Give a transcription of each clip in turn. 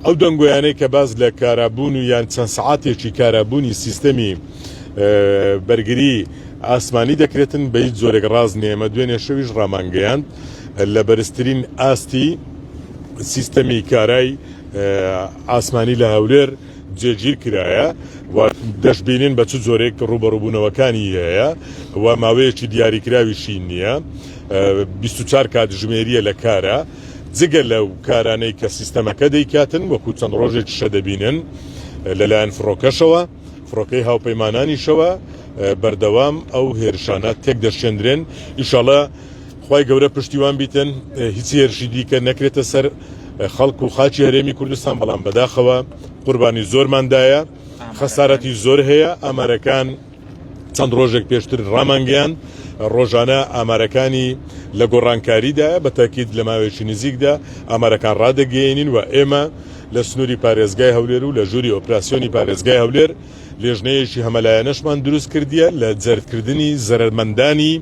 ئەو دەنگۆیانەی کە باز لە کارابوون و یان چەند سعاتێکی کارابوونی سیستەمی بەرگری ئاسمانی دەکرێتن بە هیچ زۆرێک ڕاز نیێمە دوێنێ شەویش ڕامانگەیاند لە بەرزترین ئاستی سیستەمی کارای ئاسمانی لە هەولێر جێگیر کرایە و دەشبینین بە چ زۆرێک ڕوبەڕووبوونەوەکانی هەیە و ماوەیەکی دیاریکراویشی نییە 24 کاتژمێریە لە کارە جگە لەو کارانەی کە سیستەمەکە دەیکاتن وەکو چەند ڕۆژێکی شە دەبینن لەلایەن فڕۆکەشەوە فڕۆکەی هاوپەیمانانیشەوە بەردەوام ئەو هێرشانە تێک دەشێندرێن ئیشەڵە خوای گەورە پشتیوان بیتن هیچ هێرشی دیکە نەکرێتە سەر خەڵک و خاچی هەرێمی کوردستان بەڵام بەداخەوە قوربانی زۆرماندایە خەسارەتی زۆر هەیە ئامارەکان چەند ڕۆژێک پێشتر ڕامانگەیان ڕۆژانە ئامارەکانی لە گۆڕانکاریدایە بە تاکید لە ماوەیەکی نزیکدا ئامارەکان ڕادەگەیەنین و ئێمە لە سنووری پارێزگای هەولێر و لە ژووری ئۆپراسیۆنی پارێزگای هەولێر لێژنەیەکی هەمەلایەنەشمان دروست کردیە لە جەردکردنی زەرمەندانی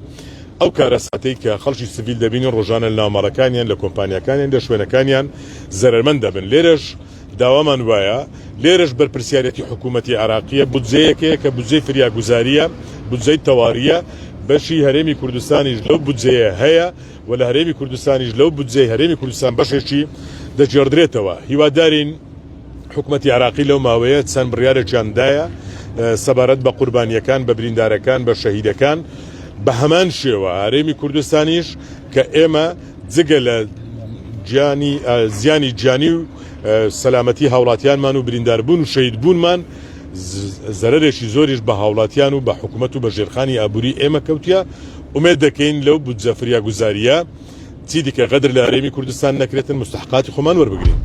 ئەو کارەساتەی کە خەڵکی سیڤیل دەبینن ڕۆژانە لە ناومەڕەکانیان لە کۆمپانیەکانیان لە شوێنەکانیان زەرمەند دەبن لێرەش داوامان وایە لێرەش بەرپرسیارەتی حکوومەتی عراقیە بودجەیەکەیە کە بودجەی فریاگوزاریە بودجەی تەواریە بەشی هەرێمی کوردستانیش لەو بودجەیە هەیە و لە هەرێمی کوردستانیش لەو بودجەی هەرێمی کوردستان بەشێکی دەجێڕدرێتەوە هیوادارین حکوومەتی عراقی لەو ماوەیە چەند بڕیارێکیاندایە سەبارەت بە قوربانیەکان بە بریندارەکان بە شەهیدەکان بە هەمان شێوە هەرێمی کوردستانیش کە ئێمە جگە لە زیانی گیانی و سەلامەتی هاوڵاتیانمان و برینداربوون و شەهیدبوونمان زەرەرێکی زۆریش بە هاوڵاتیان و بە حکوومەت و بە ژێرخانی ئابووری ئێمە کەوتیە ئومێد دەکەین لەو بودجە فریاگوزاریە چی دیکە غەدر لە هەرێمی کوردستان نەکرێتن مستحقاتی خۆمان وەربگرین.